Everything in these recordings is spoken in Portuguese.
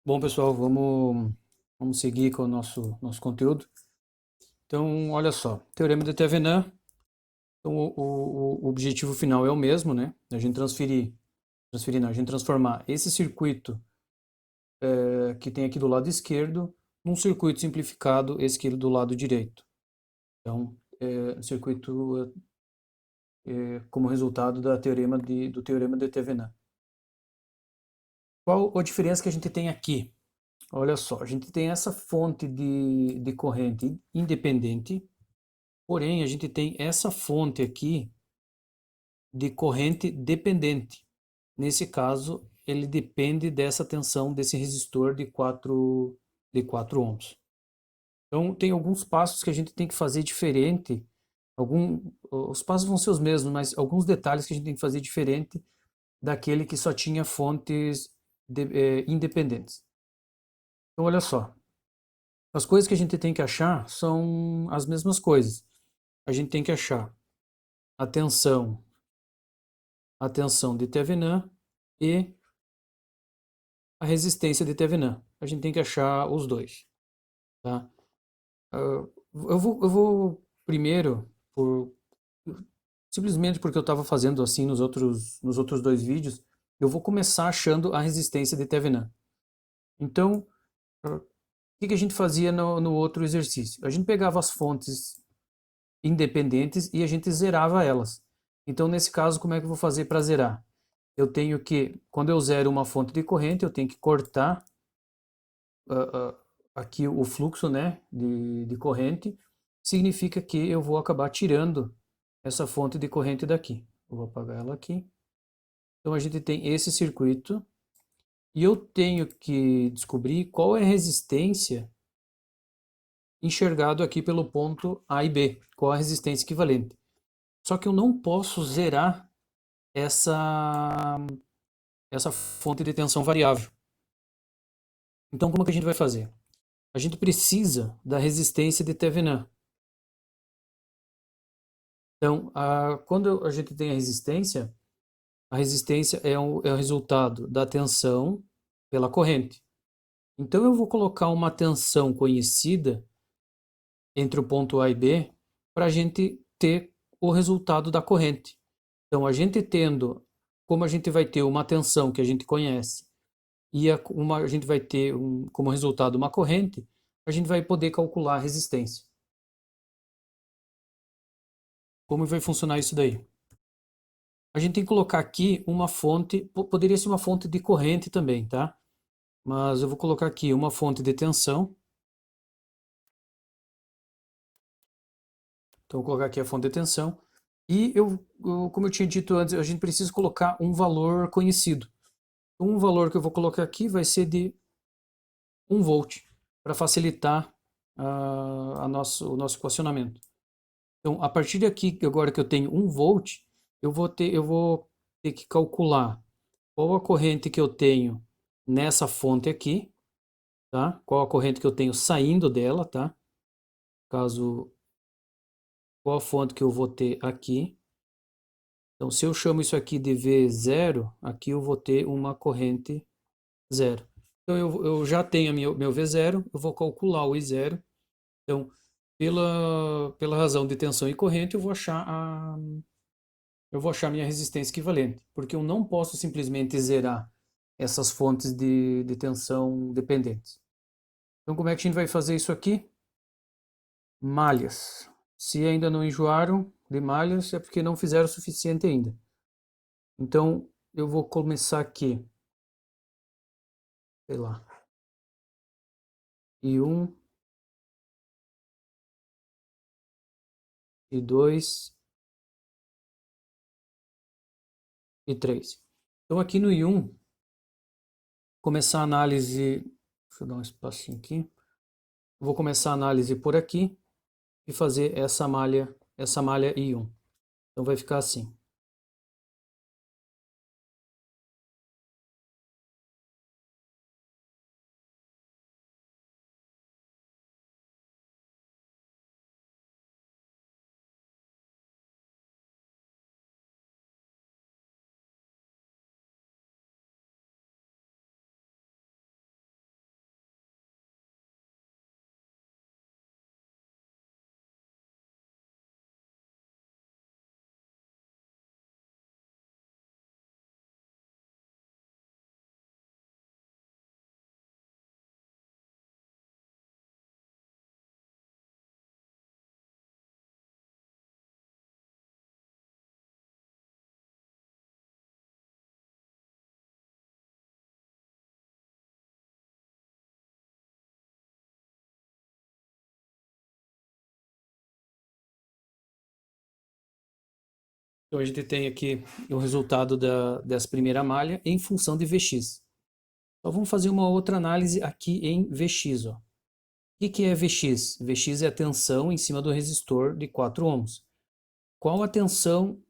Bom, pessoal, vamos seguir com o nosso conteúdo. Então, olha só, Teorema de Thevenin. Então, o objetivo final é o mesmo, né? A gente transferir não, a gente transformar esse circuito que tem aqui do lado esquerdo num circuito simplificado, esse aqui do lado direito. Então, circuito como resultado do Teorema de Thevenin. Qual a diferença que a gente tem aqui? Olha só, a gente tem essa fonte de corrente independente. Porém, a gente tem essa fonte aqui de corrente dependente. Nesse caso, ele depende dessa tensão desse resistor de quatro ohms. Então, tem alguns passos que a gente tem que fazer diferente. Os passos vão ser os mesmos, mas alguns detalhes que a gente tem que fazer diferente daquele que só tinha fontes independentes. Então, olha só, as coisas que a gente tem que achar são as mesmas coisas. A gente tem que achar a tensão a tensão de Thevenin e a resistência de Thevenin. A gente tem que achar os dois, tá? Eu vou primeiro, simplesmente porque eu estava fazendo assim nos outros dois vídeos, eu vou começar achando a resistência de Thevenin. Então, o que a gente fazia no outro exercício? A gente pegava as fontes independentes e a gente zerava elas. Então, nesse caso, como é que eu vou fazer para zerar? Eu tenho que, quando eu zero uma fonte de corrente, eu tenho que cortar aqui o fluxo, né, de corrente, significa que eu vou acabar tirando essa fonte de corrente daqui. Eu vou apagar ela aqui. Então a gente tem esse circuito e eu tenho que descobrir qual é a resistência enxergado aqui pelo ponto A e B, qual a resistência equivalente. Só que eu não posso zerar essa essa fonte de tensão variável. Então como é que a gente vai fazer? A gente precisa da resistência de Thevenin. Então, quando a gente tem a resistência é o resultado da tensão pela corrente. Então, eu vou colocar uma tensão conhecida entre o ponto A e B para a gente ter o resultado da corrente. Então, como a gente vai ter uma tensão que a gente conhece e a gente vai ter como resultado uma corrente, a gente vai poder calcular a resistência. Como vai funcionar isso daí? A gente tem que colocar aqui uma fonte, poderia ser uma fonte de corrente também, tá? Mas eu vou colocar aqui uma fonte de tensão. Então, eu vou colocar aqui a fonte de tensão. E como eu tinha dito antes, a gente precisa colocar um valor conhecido. Um valor que eu vou colocar aqui vai ser de 1 volt, para facilitar o nosso equacionamento. Então, a partir daqui, agora que eu tenho 1 volt, eu vou ter que calcular qual a corrente que eu tenho nessa fonte aqui, tá? Qual a corrente que eu tenho saindo dela, tá? Caso, qual a fonte que eu vou ter aqui. Então, se eu chamo isso aqui de V0, aqui eu vou ter uma corrente zero. Então, eu já tenho meu V0, eu vou calcular o I0. Então, pela razão de tensão e corrente, eu vou achar minha resistência equivalente, porque eu não posso simplesmente zerar essas fontes de tensão dependentes. Então, como é que a gente vai fazer isso aqui? Malhas. Se ainda não enjoaram de malhas, é porque não fizeram o suficiente ainda. Então, eu vou começar aqui, sei lá, I1, I2 e 3. Então, aqui no I1, começar a análise. Deixa eu dar um espacinho aqui. Eu vou começar a análise por aqui e fazer essa malha I1. Então, vai ficar assim. Então a gente tem aqui o resultado dessa primeira malha em função de Vx. Então vamos fazer uma outra análise aqui em Vx. Ó. O que é Vx? Vx é a tensão em cima do resistor de 4 ohms. Qual a tensão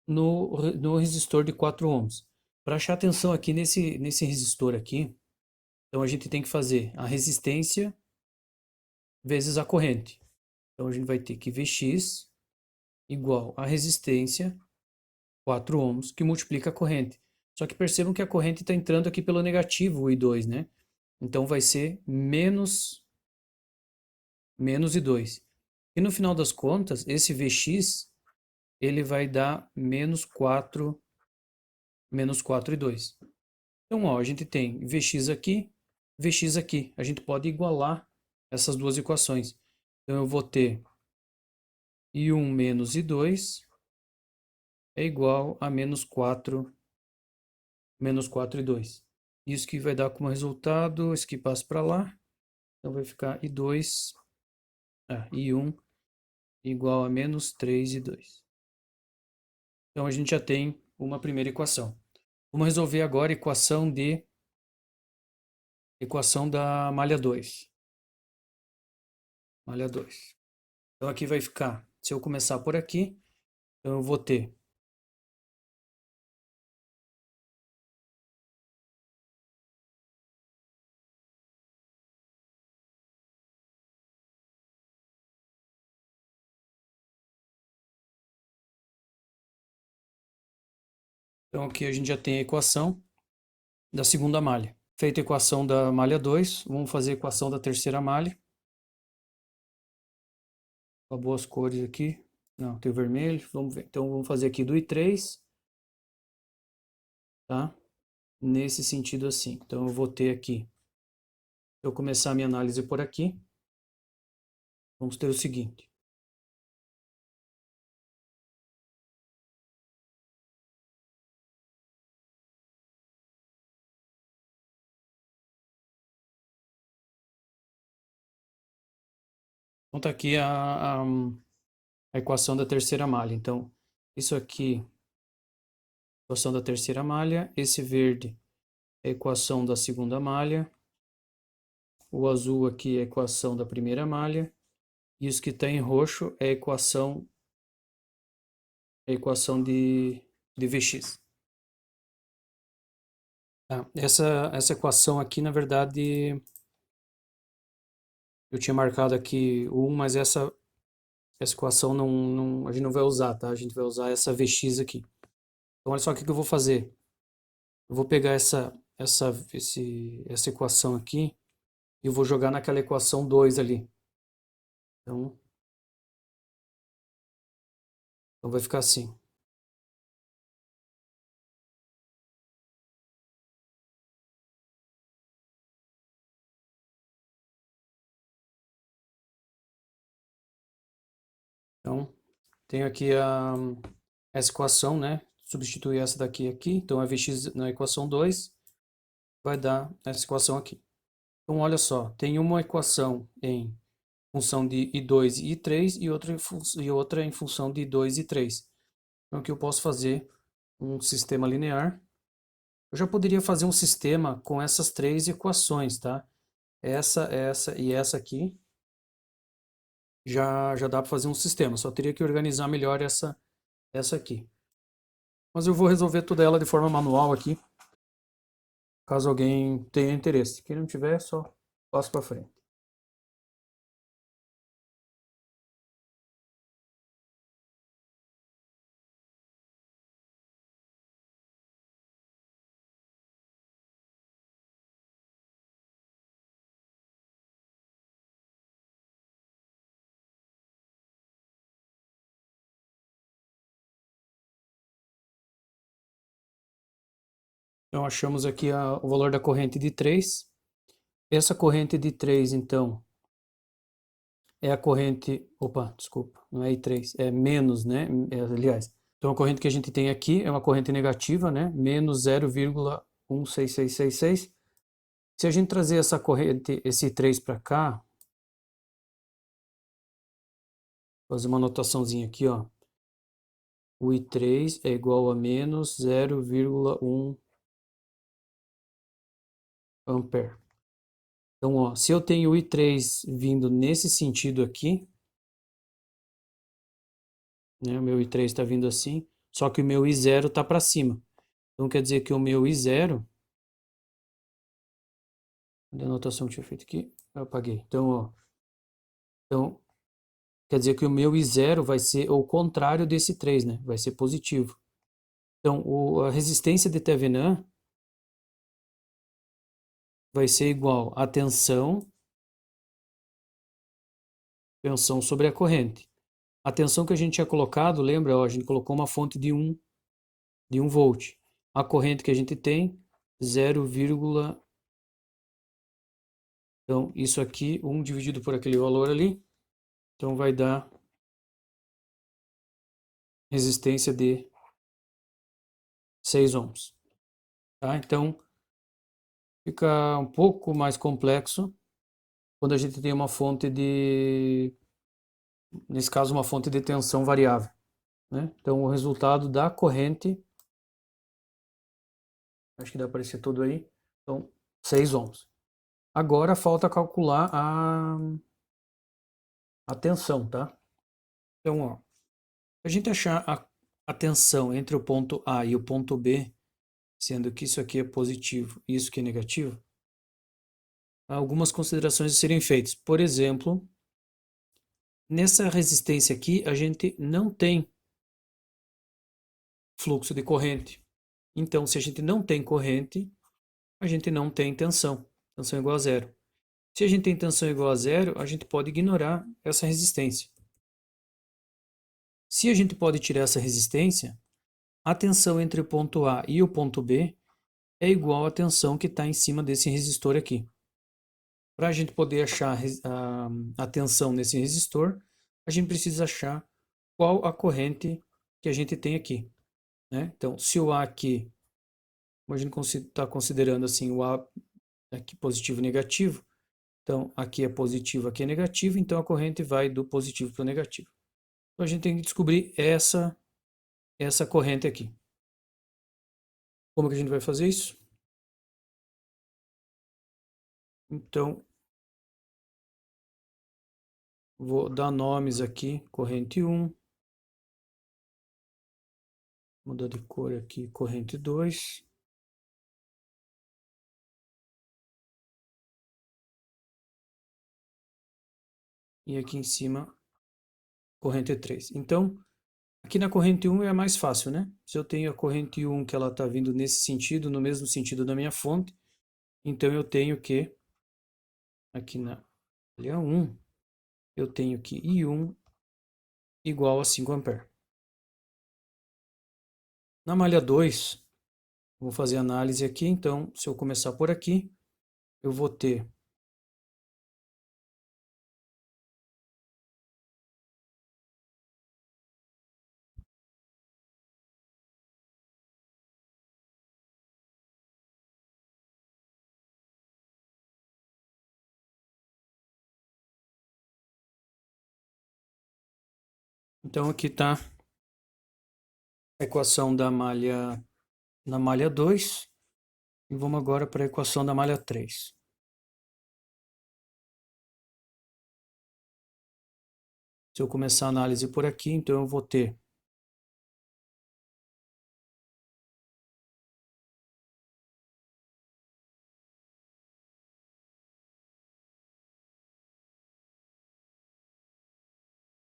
no resistor de 4 ohms? Para achar a tensão aqui nesse resistor aqui, então a gente tem que fazer a resistência vezes a corrente. Então a gente vai ter que Vx igual a resistência 4 ohms, que multiplica a corrente. Só que percebam que a corrente está entrando aqui pelo negativo, o I2, né? Então vai ser menos I2. E no final das contas, esse Vx, ele vai dar menos 4 I2. Então, ó, a gente tem Vx aqui. A gente pode igualar essas duas equações. Então, eu vou ter I1 menos I2 é igual a menos 4 I2. Isso que vai dar como resultado, isso que passa para lá. Então, vai ficar I1 igual a menos 3 I2. Então, a gente já tem uma primeira equação. Vamos resolver agora a equação da malha 2. Malha 2. Então, aqui vai ficar, se eu começar por aqui, então eu vou ter então aqui a gente já tem a equação da segunda malha. Feita a equação da malha 2, vamos fazer a equação da terceira malha. Acabou as cores aqui. Não, tem o vermelho. Vamos ver. Então vamos fazer aqui do I3, tá? Nesse sentido assim. Então eu vou ter aqui, se eu começar a minha análise por aqui, vamos ter o seguinte. Então está aqui a equação da terceira malha. Então, isso aqui, equação da terceira malha. Esse verde é a equação da segunda malha. O azul aqui é a equação da primeira malha. E isso que está em roxo é a equação de Vx. Tá? Essa equação aqui, na verdade, eu tinha marcado aqui o 1, mas essa equação a gente não vai usar, tá? A gente vai usar essa Vx aqui. Então, olha só o que eu vou fazer. Eu vou pegar essa equação aqui e vou jogar naquela equação 2 ali. Então vai ficar assim. Então, tenho aqui essa equação, né? Substituir essa daqui aqui. Então, a Vx na equação 2 vai dar essa equação aqui. Então, olha só. Tem uma equação em função de I2 e I3 e outra em função de I2 e I3. Então, aqui eu posso fazer um sistema linear. Eu já poderia fazer um sistema com essas três equações, tá? Essa e essa aqui. Já dá para fazer um sistema. Só teria que organizar melhor essa aqui. Mas eu vou resolver toda ela de forma manual aqui, caso alguém tenha interesse. Quem não tiver, só passo para frente. Então, achamos aqui o valor da corrente de 3. Essa corrente de 3, então, é a corrente... Opa, desculpa, não é I3, é menos, né? Aliás, então a corrente que a gente tem aqui é uma corrente negativa, né? Menos 0,16666. Se a gente trazer essa corrente, esse 3 para cá, fazer uma anotaçãozinha aqui, ó. o I3 é igual a menos 0,1 ampere. Então, ó, se eu tenho o I3 vindo nesse sentido aqui, né, o meu I3 está vindo assim, só que o meu I0 está para cima. Então, quer dizer que o meu I0, a anotação que eu tinha feito aqui, eu apaguei. Então, quer dizer que o meu I0 vai ser o contrário desse 3, né? Vai ser positivo. Então, a resistência de Thevenin vai ser igual a tensão sobre a corrente. A tensão que a gente tinha colocado, lembra? Ó, a gente colocou uma fonte de 1 volt. A corrente que a gente tem, 0, então isso aqui, 1 dividido por aquele valor ali, então vai dar resistência de 6 ohms. Tá? Então, fica um pouco mais complexo quando a gente tem uma fonte nesse caso, uma fonte de tensão variável, né? Então, o resultado da corrente, acho que dá para aparecer tudo aí, então, 6 ohms. Agora falta calcular a tensão, tá? Então, ó, a gente achar a tensão entre o ponto A e o ponto B, sendo que isso aqui é positivo e isso aqui é negativo, há algumas considerações a serem feitas. Por exemplo, nessa resistência aqui, a gente não tem fluxo de corrente. Então, se a gente não tem corrente, a gente não tem tensão. Tensão igual a zero. Se a gente tem tensão igual a zero, a gente pode ignorar essa resistência. Se a gente pode tirar essa resistência, a tensão entre o ponto A e o ponto B é igual à tensão que está em cima desse resistor aqui. Para a gente poder achar a tensão nesse resistor, a gente precisa achar qual a corrente que a gente tem aqui, né? Então, se o A aqui, como a gente está considerando assim, o A aqui positivo e negativo, então aqui é positivo, aqui é negativo, então a corrente vai do positivo para o negativo. Então a gente tem que descobrir essa corrente aqui. Como que a gente vai fazer isso? Então, vou dar nomes aqui, corrente 1, mudar de cor aqui, corrente 2. E aqui em cima, corrente 3. Então, aqui na corrente 1 é mais fácil, né? Se eu tenho a corrente 1 que ela está vindo nesse sentido, no mesmo sentido da minha fonte, então eu tenho que, aqui na malha 1, eu tenho que I1 igual a 5 ampere. Na malha 2, vou fazer análise aqui, então, se eu começar por aqui, eu vou ter então aqui está a equação da malha na malha 2 e vamos agora para a equação da malha 3. Se eu começar a análise por aqui, então eu vou ter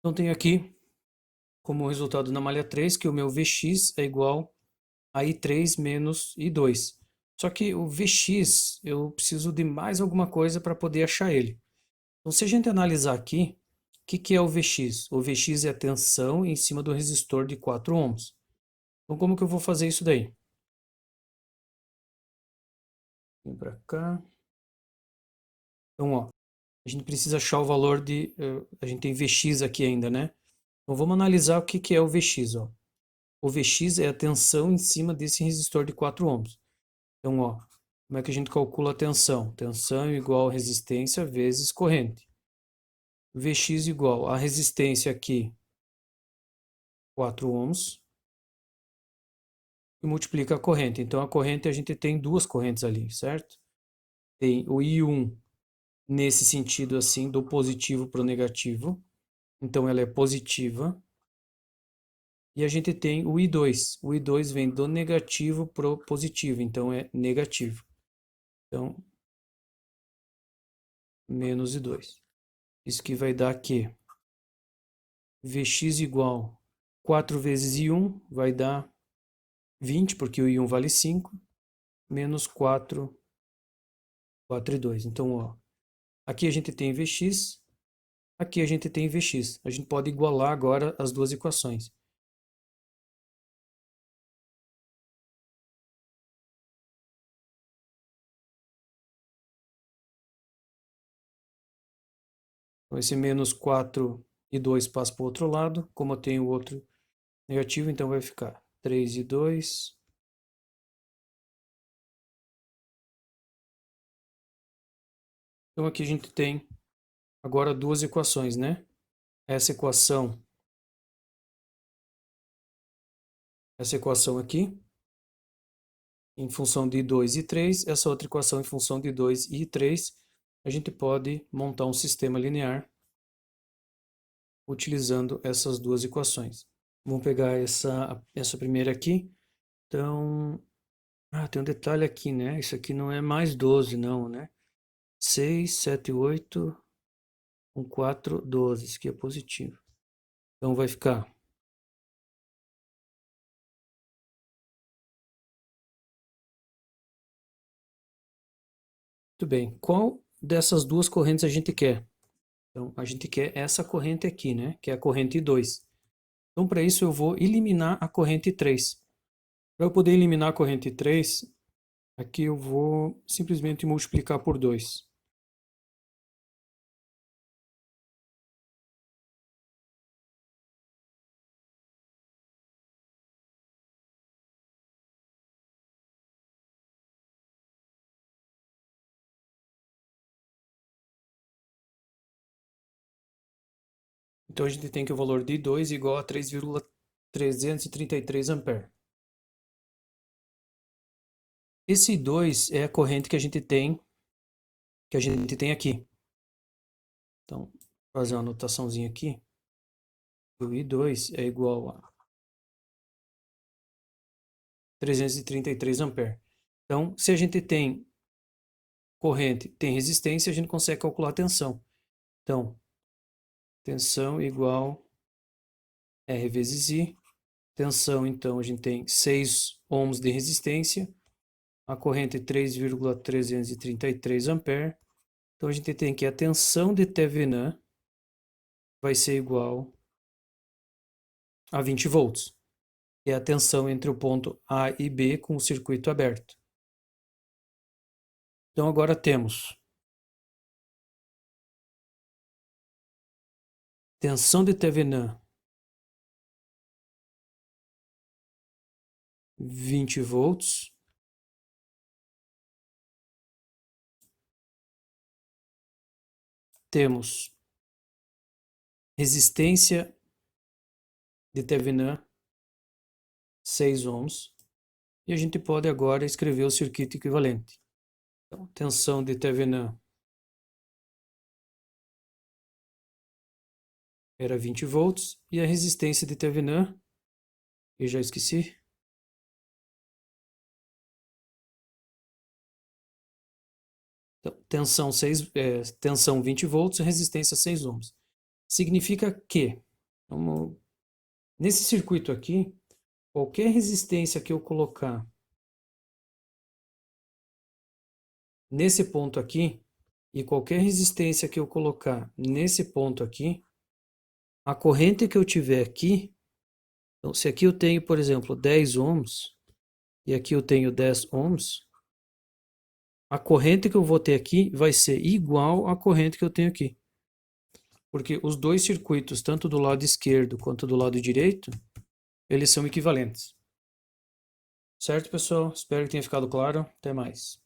então tenho aqui como resultado na malha 3 que o meu Vx é igual a I3 menos I2. Só que o Vx, eu preciso de mais alguma coisa para poder achar ele. Então, se a gente analisar aqui, o que é o Vx? O Vx é a tensão em cima do resistor de 4 ohms. Então, como que eu vou fazer isso daí? Vem para cá. Então, ó, a gente precisa achar o valor de... a gente tem Vx aqui ainda, né? Então, vamos analisar o que é o Vx, ó. O Vx é a tensão em cima desse resistor de 4 ohms. Então, ó, como é que a gente calcula a tensão? Tensão igual a resistência vezes corrente. Vx igual a resistência aqui, 4 ohms, e multiplica a corrente. Então a corrente a gente tem duas correntes ali, certo? Tem o I1 nesse sentido assim, do positivo para o negativo. Então ela é positiva. E a gente tem o I2. O I2 vem do negativo para o positivo, então é negativo. Então, menos I2. Isso que vai dar que Vx igual 4 vezes I1 vai dar 20, porque o I1 vale 5, menos 4, 4 e 2. Então, ó, aqui a gente tem Vx, aqui a gente tem Vx. A gente pode igualar agora as duas equações. Então, esse menos 4 e 2 passa para o outro lado. Como eu tenho o outro negativo, então vai ficar 3 e 2. Então aqui a gente tem agora duas equações, né? Essa equação aqui, em função de 2 e 3, essa outra equação em função de 2 e 3, a gente pode montar um sistema linear utilizando essas duas equações. Vamos pegar essa primeira aqui. Então, tem um detalhe aqui, né? Isso aqui não é mais 12, não, né? 6, 7, 8, com 4, 12. Isso aqui é positivo. Então vai ficar muito bem. Qual dessas duas correntes a gente quer? Então, a gente quer essa corrente aqui, né? Que é a corrente 2. Então, para isso, eu vou eliminar a corrente 3. Para eu poder eliminar a corrente 3, aqui eu vou simplesmente multiplicar por 2. Então, a gente tem que o valor de 2 igual a 3,333 ampere. Esse 2 é a corrente que a gente tem aqui. Então, vou fazer uma anotaçãozinha aqui. O I2 é igual a 333 ampere. Então, se a gente tem corrente, tem resistência, a gente consegue calcular a tensão. Então, tensão igual R vezes I. Tensão, então, a gente tem 6 ohms de resistência. A corrente é 3,333 ampere. Então, a gente tem que a tensão de Thevenin vai ser igual a 20 volts. Que é a tensão entre o ponto A e B com o circuito aberto. Então, agora temos tensão de Thevenin 20 volts. Temos resistência de Thevenin 6 ohms. E a gente pode agora escrever o circuito equivalente. Então, tensão de Thevenin era 20 volts e a resistência de Thevenin, eu já esqueci. Então, tensão 20 volts, resistência 6 ohms. Significa que, nesse circuito aqui, qualquer resistência que eu colocar nesse ponto aqui, e qualquer resistência que eu colocar nesse ponto aqui, a corrente que eu tiver aqui, então se aqui eu tenho, por exemplo, 10 ohms, e aqui eu tenho 10 ohms, a corrente que eu vou ter aqui vai ser igual à corrente que eu tenho aqui. Porque os dois circuitos, tanto do lado esquerdo quanto do lado direito, eles são equivalentes. Certo, pessoal? Espero que tenha ficado claro. Até mais.